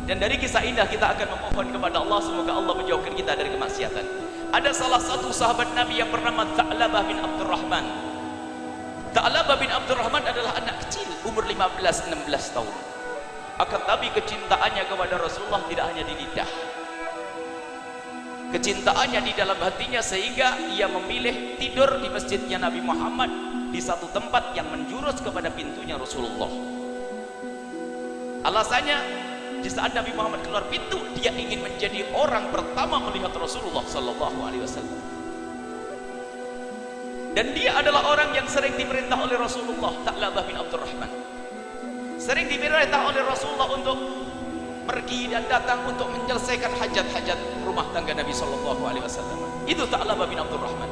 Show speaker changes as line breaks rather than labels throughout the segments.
Dan dari kisah indah kita akan memohon kepada Allah semoga Allah menjauhkan kita dari kemaksiatan. Ada salah satu sahabat Nabi yang bernama Tha'labah bin Abdurrahman. Tha'labah bin Abdurrahman adalah anak kecil umur 15-16 tahun. Akan tapi kecintaannya kepada Rasulullah tidak hanya di lidah, kecintaannya di dalam hatinya, sehingga ia memilih tidur di masjidnya Nabi Muhammad di satu tempat yang menjurus kepada pintunya Rasulullah. Alasannya, di saat Nabi Muhammad keluar pintu, dia ingin menjadi orang pertama melihat Rasulullah Sallallahu Alaihi Wasallam. Dan dia adalah orang yang sering diperintah oleh Rasulullah, Tha'labah bin Abdurrahman. Sering diperintah oleh Rasulullah untuk pergi dan datang untuk menyelesaikan hajat-hajat rumah tangga Nabi Sallallahu Alaihi Wasallam. Itu Tha'labah bin Abdurrahman.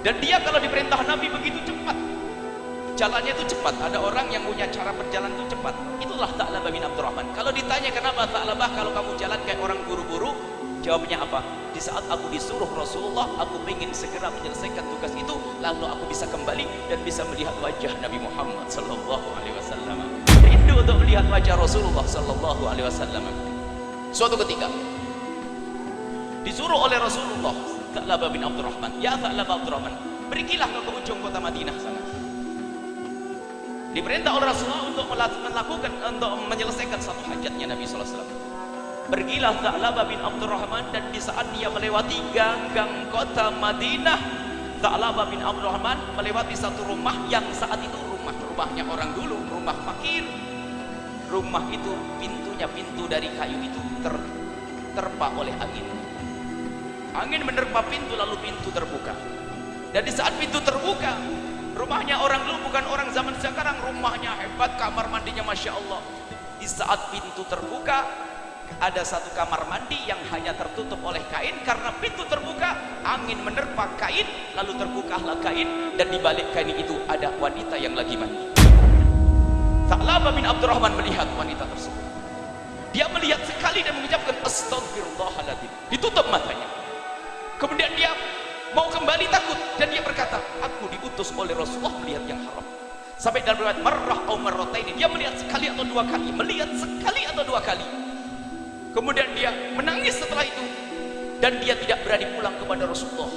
Dan dia kalau diperintah Nabi begitu cepat, jalannya itu cepat. Ada orang yang punya cara berjalan itu cepat. Itulah Tha'labah bin Abdurrahman. Kalau ditanya kenapa Tha'labah kalau kamu jalan kayak orang buru-buru, jawabnya apa? Di saat aku disuruh Rasulullah, aku ingin segera menyelesaikan tugas itu, lalu aku bisa kembali dan bisa melihat wajah Nabi Muhammad Sallallahu Alaihi Wasallam. Rindu untuk melihat wajah Rasulullah Sallallahu Alaihi Wasallam. Suatu ketika disuruh oleh Rasulullah, Tha'labah bin Abdurrahman, ya Tha'labah Abdurrahman, pergilah ke ujung kota Madinah sana. Diperintah oleh Rasulullah untuk menyelesaikan satu hajatnya Nabi Sallallahu Alaihi Wasallam. Pergilah Tha'labah bin Abdurrahman, dan di saat dia melewati gang kota Madinah, Tha'labah bin Abdurrahman melewati satu rumah yang saat itu rumahnya orang dulu, rumah fakir. Rumah itu pintunya pintu dari kayu itu terpa oleh angin. Angin menerpa pintu, lalu pintu terbuka. Dan di saat pintu terbuka, rumahnya orang dulu, bukan orang zaman sekarang. Rumahnya hebat, kamar mandinya Masya Allah. Di saat pintu terbuka, ada satu kamar mandi yang hanya tertutup oleh kain. Karena pintu terbuka, angin menerpa kain, lalu terbukalah kain, dan di balik kain itu ada wanita yang lagi mandi. Tha'labah bin Abdurrahman melihat wanita tersebut. Dia melihat sekali dan mengucapkan Astaghfirullahaladzim. Ditutup matanya. Kemudian dia mau kembali takut, dan dia berkata, aku diutus oleh Rasulullah melihat yang haram. Sampai dalam riwayat marrah atau marrataini, dia melihat sekali atau dua kali, melihat sekali atau dua kali. Kemudian dia menangis setelah itu, dan dia tidak berani pulang kepada Rasulullah.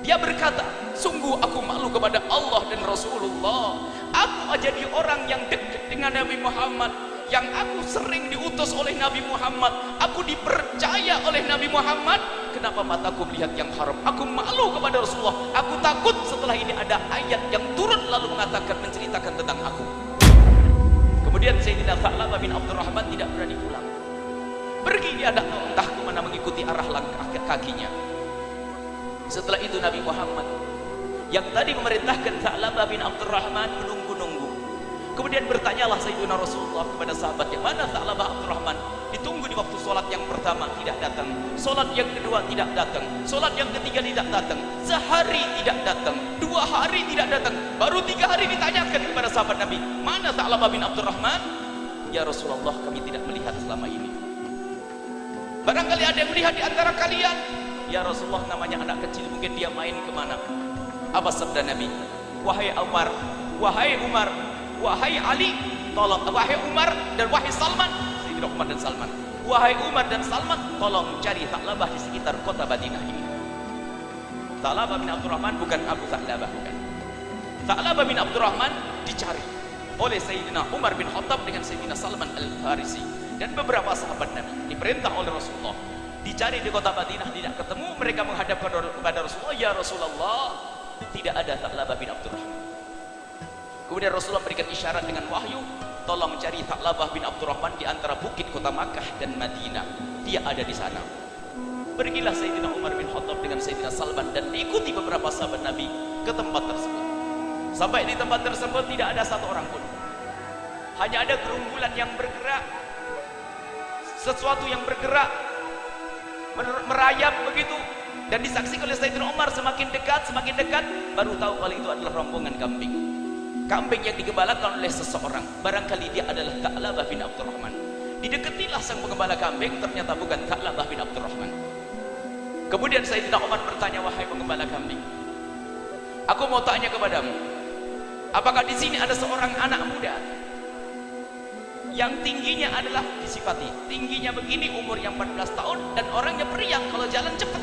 Dia berkata, sungguh aku malu kepada Allah dan Rasulullah. Aku jadi orang yang dekat dengan Nabi Muhammad, yang aku sering diutus oleh Nabi Muhammad, aku dipercaya oleh Nabi Muhammad. Kenapa mataku melihat yang haram? Aku malu kepada Rasulullah. Aku takut setelah ini ada ayat yang turun lalu mengatakan, menceritakan tentang aku. Kemudian Sayyidina Tha'labah bin Abdurrahman tidak berani pulang. Pergi dia entah kemana mengikuti arah langkah kakinya. Setelah itu Nabi Muhammad yang tadi memerintahkan Tha'labah bin Abdurrahman menunggu-nunggu. Kemudian bertanyalah Sayyidina Rasulullah kepada sahabatnya, mana Tha'labah Abdurrahman? Ditunggu di waktu sholat yang pertama tidak datang, sholat yang kedua tidak datang, sholat yang ketiga tidak datang, sehari tidak datang, 2 hari tidak datang, baru 3 hari ditanyakan kepada sahabat Nabi, mana Tha'labah bin Abdurrahman? Ya Rasulullah, kami tidak melihat selama ini. Barangkali ada yang melihat di antara kalian. Ya Rasulullah, namanya anak kecil, mungkin dia main kemana. Apa sabda Nabi? Wahai Umar, wahai Umar, wahai Ali, tolong, wahai Umar dan wahai Salman, Sayyidina Umar dan Salman, wahai Umar dan Salman, tolong cari Tha'labah di sekitar kota Madinah ini. Tha'labah bin Abdurrahman bukan Abu Tha'labah, bukan. Tha'labah bin Abdurrahman dicari oleh Sayyidina Umar bin Khattab dengan Sayyidina Salman Al-Farisi dan beberapa sahabat Nabi. Diperintah oleh Rasulullah, dicari di kota Madinah, tidak ketemu. Mereka menghadap kepada Rasulullah, ya Rasulullah, tidak ada Tha'labah bin Abdurrahman. Kemudian Rasulullah berikan isyarat dengan wahyu, tolong cari Tha'labah bin Abdurrahman di antara bukit kota Makkah dan Madinah, dia ada di sana. Pergilah Sayyidina Umar bin Khattab dengan Sayyidina Salman dan ikuti beberapa sahabat Nabi ke tempat tersebut. Sampai di tempat tersebut tidak ada satu orang pun, hanya ada gerombolan yang bergerak, sesuatu yang bergerak merayap begitu, dan disaksikan oleh Sayyidina Umar. Semakin dekat baru tahu kalau itu adalah rombongan kambing yang digembalakan oleh seseorang. Barangkali dia adalah Tha'labah bin Abdurrahman. Didekatilah sang penggembala kambing, ternyata bukan Tha'labah bin Abdurrahman. Kemudian Sayyidina Umar bertanya, wahai penggembala kambing, aku mau tanya kepadamu, apakah di sini ada seorang anak muda yang tingginya adalah disifati tingginya begini, umur yang 14 tahun dan orangnya periang kalau jalan cepat.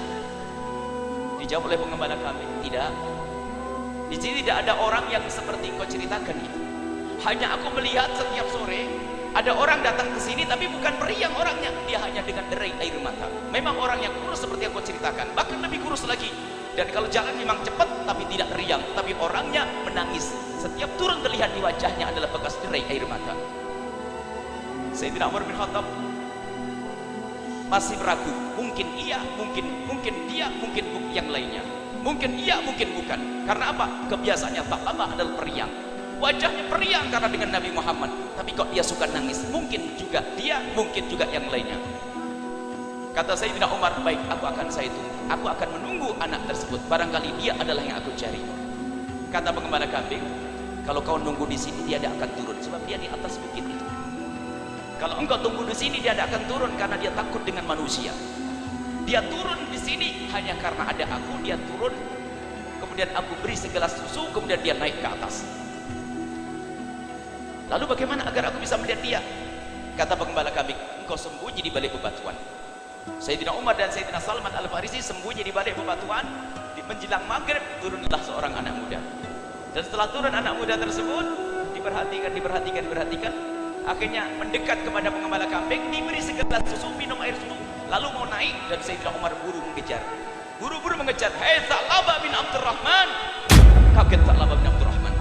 Dijawab oleh pengembala kambing, tidak. Di sini tidak ada orang yang seperti kau ceritakan itu. Hanya aku melihat setiap sore ada orang datang ke sini tapi bukan periang orangnya, dia hanya dengan derai air mata. Memang orang yang kurus seperti yang kau ceritakan, bahkan lebih kurus lagi. Dan kalau jalan memang cepat tapi tidak periang, tapi orangnya menangis. Setiap turun terlihat di wajahnya adalah bekas derai air mata. Sayyidina Umar bin Khattab masih ragu, mungkin iya, mungkin dia, mungkin yang lainnya. Mungkin iya, mungkin bukan. Karena apa? Kebiasaannya Tha'labah adalah periang. Wajahnya periang karena dengan Nabi Muhammad, tapi kok dia suka nangis? Mungkin juga dia, mungkin juga yang lainnya. Kata Sayyidina Umar, baik, saya tunggu. Aku akan menunggu anak tersebut. Barangkali dia adalah yang aku cari. Kata pengembala kambing, kalau kau nunggu di sini dia tidak akan turun, sebab dia di atas bukit itu. Kalau engkau tunggu di sini dia tidak akan turun karena dia takut dengan manusia. Dia turun di sini hanya karena ada aku. Dia turun, kemudian aku beri segelas susu, kemudian dia naik ke atas. Lalu bagaimana agar aku bisa melihat dia? Kata pengembala kambing, engkau sembunyi di balik bebatuan. Sayyidina Umar dan Sayyidina Salman Al-Farisi sembunyi di balik bebatuan. Menjelang maghrib turunlah seorang anak muda. Dan setelah turun anak muda tersebut, diperhatikan, akhirnya mendekat kepada pengembala kambing, diberi segelas susu, minum air susu, lalu mau naik, dan Sayyidina Umar buru-buru mengejar. Hei Tha'labah bin Abdurrahman! Kaget Tha'labah bin Abdurrahman.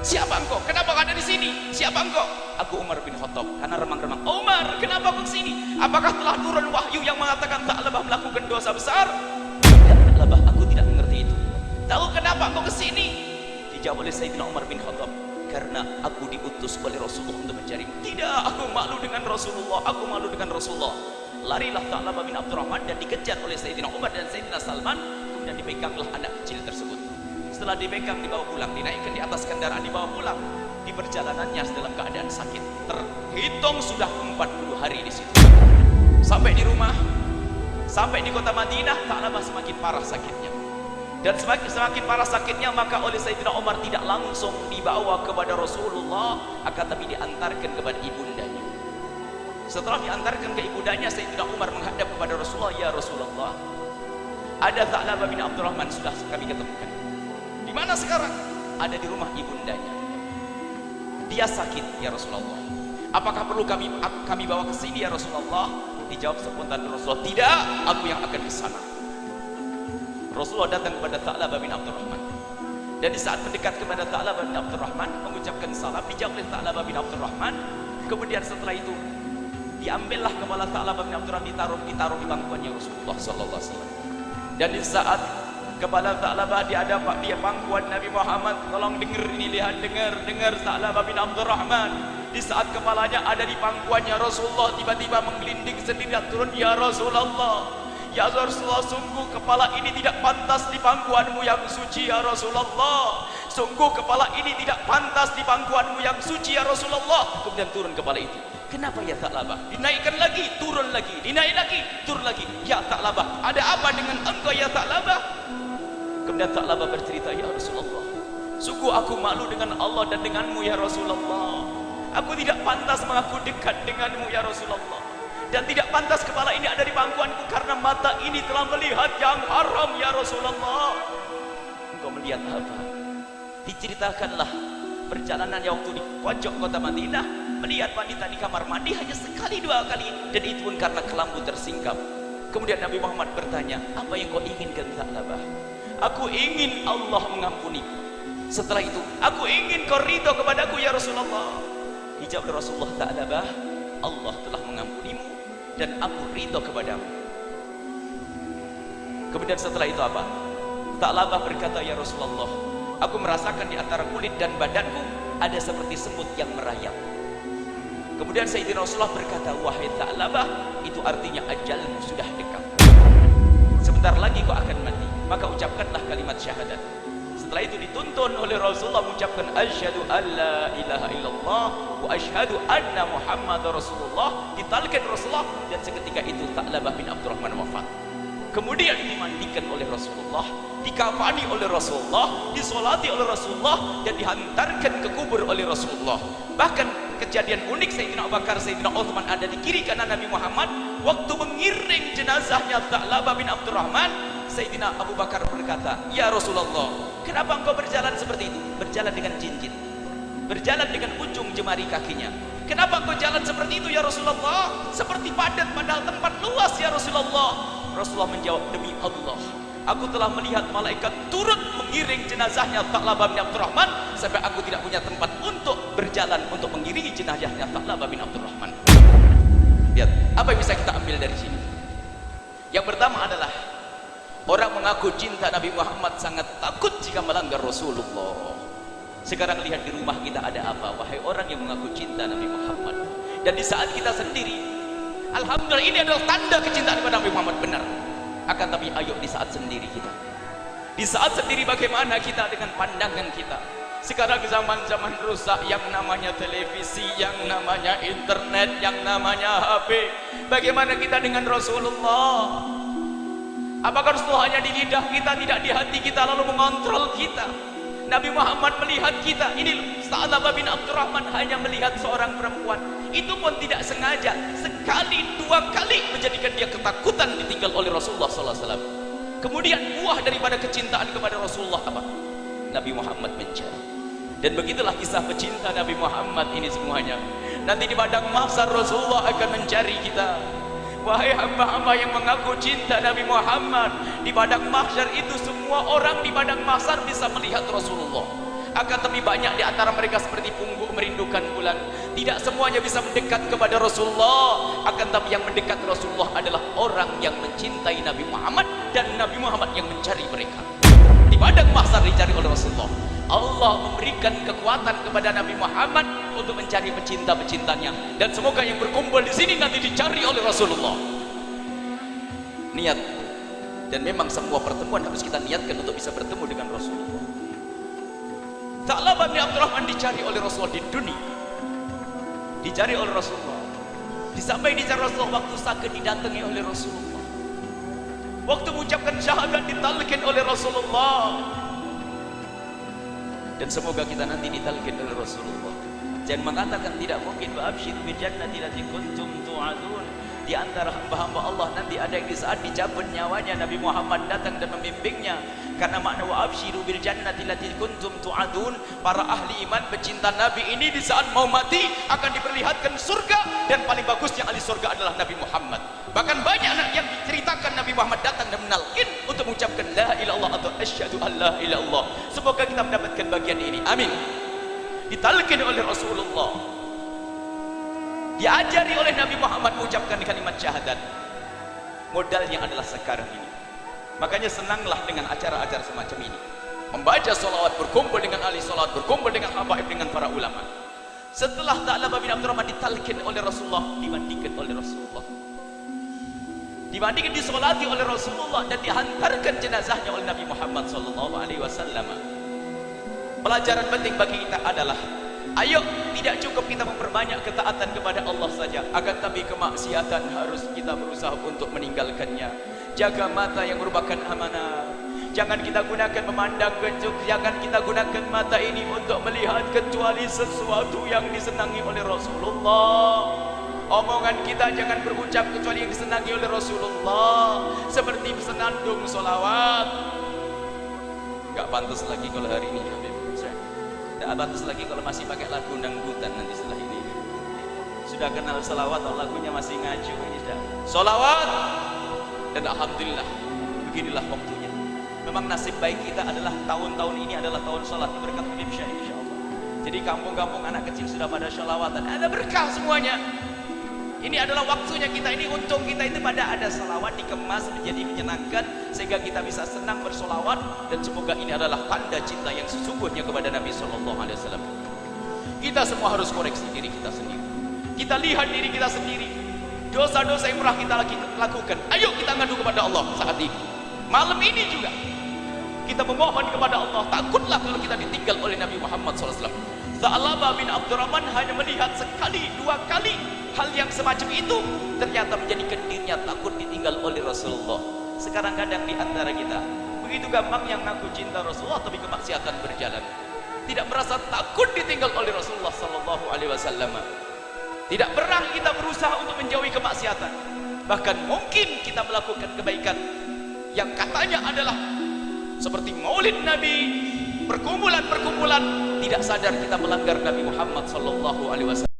Siapa engkau? Kenapa ada di sini? Siapa engkau? Aku Umar bin Khattab. Karena remang-remang, Umar, kenapa kau kesini? Apakah telah turun wahyu yang mengatakan Tha'labah melakukan dosa besar? Tidak, Tha'labah, aku tidak mengerti itu. Tahu kenapa kau kesini? Dijawab oleh Sayyidina Umar bin Khattab, karena aku diutus oleh Rasulullah untuk mencari. Tidak, aku malu dengan Rasulullah. Larilah Tha'labah bin Abdurrahman dan dikejar oleh Sayyidina Umar dan Sayyidina Salman. Kemudian dipeganglah anak kecil tersebut. Setelah dipegang, dibawa pulang, dinaikkan di atas kendaraan, dibawa pulang. Di perjalanannya dalam keadaan sakit, terhitung sudah 40 hari di situ. Sampai di rumah, sampai di kota Madinah, Tha'labah semakin parah sakitnya. Dan semakin parah sakitnya, maka oleh Sayyidina Umar tidak langsung dibawa kepada Rasulullah, akan tapi diantarkan kepada ibundanya. Setelah diantarkan ke ibundanya, Sayyidina Umar menghadap kepada Rasulullah, ya Rasulullah, ada Tha'labah bin Abdurrahman sudah kami ketemukan. Di mana sekarang? Ada di rumah ibundanya. Dia sakit, ya Rasulullah. Apakah perlu kami bawa ke sini, ya Rasulullah? Dijawab spontan Rasulullah, tidak, aku yang akan ke sana. Rasulullah datang kepada Tha'labah bin Abdurrahman. Dan di saat mendekat kepada Tha'labah bin Abdurrahman, mengucapkan salam, dijawab oleh Tha'labah bin Abdurrahman. Kemudian setelah itu, diambillah kepala Tha'labah bin Abdurrahman, ditaruh di bangkuannya Rasulullah sallallahu alaihi wasallam. Dan di saat kepala Tha'labah di pangkuan Nabi Muhammad, tolong dengar ini, lihat, dengar Tha'labah bin Abdurrahman. Di saat kepalanya ada di pangkuannya Rasulullah, tiba-tiba menggelinding sendiri dan turun, ya Rasulullah, ya Rasulullah, sungguh kepala ini tidak pantas di pangkuanmu yang suci, ya Rasulullah. Sungguh kepala ini tidak pantas di pangkuanmu yang suci, ya Rasulullah. Kemudian turun kepala itu. Kenapa ya Tha'labah? Dinaikkan lagi, turun lagi, dinaik lagi, turun lagi. Ya Tha'labah, ada apa dengan engkau ya Tha'labah? Kemudian Tha'labah bercerita, ya Rasulullah, sungguh aku malu dengan Allah dan denganmu ya Rasulullah. Aku tidak pantas mengaku dekat denganmu ya Rasulullah. Dan tidak pantas kepala ini ada di pangkuanku karena mata ini telah melihat yang haram ya Rasulullah. Engkau melihat apa? Diceritakanlah perjalanan yang waktu di pojok kota Madinah, melihat wanita di kamar mandi hanya sekali dua kali, dan itu pun karena kelambu tersingkap. Kemudian Nabi Muhammad bertanya, apa yang kau inginkan Tha'labah? Aku ingin Allah mengampuniku. Setelah itu, aku ingin kau ridho kepadaku ya Rasulullah. Dijawab Rasulullah, Tha'labah, Allah telah mengampunimu dan aku ridho kepadamu. Kemudian setelah itu apa? Tha'labah berkata, ya Rasulullah, aku merasakan di antara kulit dan badanku ada seperti semut yang merayap. Kemudian Sayyidina Rasulullah berkata, wahai Tha'labah, itu artinya ajalmu sudah dekat. Sebentar lagi kau akan mati, maka ucapkanlah kalimat syahadat. Setelah itu dituntun oleh Rasulullah mengucapkan asyhadu alla ilaha illallah wa asyhadu anna Muhammadar Rasulullah. Ditalkan Rasulullah, dan seketika itu Tha'labah bin Abdurrahman wafat. Kemudian dimandikan oleh Rasulullah, dikafani oleh Rasulullah, disolati oleh Rasulullah, dan dihantarkan ke kubur oleh Rasulullah. Bahkan kejadian unik. Sayyidina Abu Bakar, Sayyidina Utsman ada di kiri kanan Nabi Muhammad. Waktu mengiring jenazahnya Tha'labah bin Abdurrahman, Sayyidina Abu Bakar berkata, "Ya Rasulullah, kenapa engkau berjalan seperti itu? Berjalan dengan cincin, berjalan dengan ujung jemari kakinya. Kenapa engkau jalan seperti itu ya Rasulullah? Seperti padat padahal tempat luas ya Rasulullah." Rasulullah menjawab, "Demi Allah, aku telah melihat malaikat turut mengiring jenazahnya Tha'labah bin Abdurrahman sampai aku tidak punya tempat untuk berjalan untuk mengiringi jenazahnya Tha'labah bin Abdurrahman." Lihat, apa yang bisa kita ambil dari sini? Yang pertama adalah orang mengaku cinta Nabi Muhammad sangat takut jika melanggar Rasulullah. Sekarang lihat di rumah kita ada apa, wahai orang yang mengaku cinta Nabi Muhammad. Dan di saat kita sendiri, alhamdulillah, ini adalah tanda kecintaan kepada Nabi Muhammad, benar. Akan tapi ayo di saat sendiri kita, di saat sendiri bagaimana kita dengan pandangan kita? Sekarang zaman-zaman rusak, yang namanya televisi, yang namanya internet, yang namanya HP. Bagaimana kita dengan Rasulullah? Apakah Rasulullah hanya di lidah kita, tidak di hati kita, lalu mengontrol kita? Nabi Muhammad melihat kita. Ini Tha'labah bin Abdurrahman hanya melihat seorang perempuan, itu pun tidak sengaja, sekali dua kali menjadikan dia ketakutan ditinggal oleh Rasulullah SAW. Kemudian buah daripada kecintaan kepada Rasulullah apa? Nabi Muhammad mencari. Dan begitulah kisah pecinta Nabi Muhammad ini semuanya. Nanti di padang mahsyar Rasulullah akan mencari kita. Wahai hamba-hamba yang mengaku cinta Nabi Muhammad, di padang mahsyar itu semua orang di padang mahsyar bisa melihat Rasulullah. Akan tapi banyak di antara mereka seperti pungguk merindukan bulan. Tidak semuanya bisa mendekat kepada Rasulullah. Akan tapi yang mendekat Rasulullah adalah orang yang mencintai Nabi Muhammad, dan Nabi Muhammad yang mencari mereka. Di padang mahsyar dicari oleh Rasulullah. Allah memberikan kekuatan kepada Nabi Muhammad untuk mencari pecinta-pecintanya, dan semoga yang berkumpul di sini nanti dicari oleh Rasulullah. Niat, dan memang semua pertemuan harus kita niatkan untuk bisa bertemu dengan Rasulullah. Tha'labah bin Abdurrahman dicari oleh Rasulullah di dunia, dicari oleh Rasulullah. Sampai dicari Rasulullah, waktu sakit didatangi oleh Rasulullah, waktu mengucapkan syahadat ditalkin oleh Rasulullah. Dan semoga kita nanti ditalkin oleh Rasulullah. Jangan mengatakan tidak mungkin, wa absyir bil jannati allati kuntum tu'adun. Di antara hamba-hamba Allah nanti ada yang di saat dicabut nyawanya Nabi Muhammad datang dan membimbingnya. Karena makna wa absyiru bil jannati allati kuntum tu'adun, para ahli iman pecinta Nabi ini di saat mau mati akan diperlihatkan surga, dan paling bagusnya ahli surga adalah Nabi Muhammad. Bahkan banyak yang diceritakan Nabi Muhammad datang dan menalkin untuk mengucapkan la ilaha illallah atau asyhadu an la ilaha illallah. Semoga kita mendapatkan bagian ini. Amin. Ditalkin oleh Rasulullah, diajari oleh Nabi Muhammad mengucapkan kalimat syahadat. Modalnya adalah sekarang ini. Makanya senanglah dengan acara-acara semacam ini. Membaca salawat, berkumpul dengan ahli salawat, berkumpul dengan habaib, dengan para ulama. Setelah Tha'labah bin Abdurrahman ditalkin oleh Rasulullah, dimandikan oleh Rasulullah, dimandikan, disolati oleh Rasulullah, dan dihantarkan jenazahnya oleh Nabi Muhammad SAW. Pelajaran penting bagi kita adalah, ayo, tidak cukup kita memperbanyak ketaatan kepada Allah saja, akan tapi kemaksiatan harus kita berusaha untuk meninggalkannya. Jaga mata yang merupakan amanah. Jangan kita gunakan memandang kencuk, jangan kita gunakan mata ini untuk melihat kecuali sesuatu yang disenangi oleh Rasulullah. Omongan kita jangan berucap kecuali yang disenangi oleh Rasulullah, seperti senandung solawat. Gak pantas lagi kalau hari ini, Habib. Gak pantas lagi kalau masih pakai lagu dangdutan nanti setelah ini. Sudah kenal solawat atau lagunya masih ngacu ini sudah. Solawat. Dan alhamdulillah, beginilah waktunya. Memang nasib baik kita adalah tahun-tahun ini adalah tahun sholat berkat Habib Syekh, insyaallah. Jadi kampung-kampung anak kecil sudah pada sholawatan, ada berkah semuanya. Ini adalah waktunya kita, ini untung kita itu pada ada salawat dikemas menjadi menyenangkan sehingga kita bisa senang bersolawat, dan semoga ini adalah tanda cinta yang sesungguhnya kepada Nabi SAW. Kita semua harus koreksi diri kita sendiri. Kita lihat diri kita sendiri. Dosa-dosa yang pernah kita lakukan, ayo kita ngadu kepada Allah saat ini. Malam ini juga kita memohon kepada Allah. Takutlah kalau kita ditinggal oleh Nabi Muhammad SAW. Tha'labah bin Abdurrahman hanya melihat sekali, dua kali hal yang semacam itu, ternyata menjadikan dirinya takut ditinggal oleh Rasulullah. Sekarang kadang di antara kita begitu gampang yang ngaku cinta Rasulullah tapi kemaksiatan berjalan. tidak merasa takut ditinggal oleh Rasulullah sallallahu alaihi wasallam. Tidak pernah kita berusaha untuk menjauhi kemaksiatan. Bahkan mungkin kita melakukan kebaikan yang katanya adalah seperti maulid Nabi, perkumpulan-perkumpulan, tidak sadar kita melanggar Nabi Muhammad sallallahu alaihi wasallam.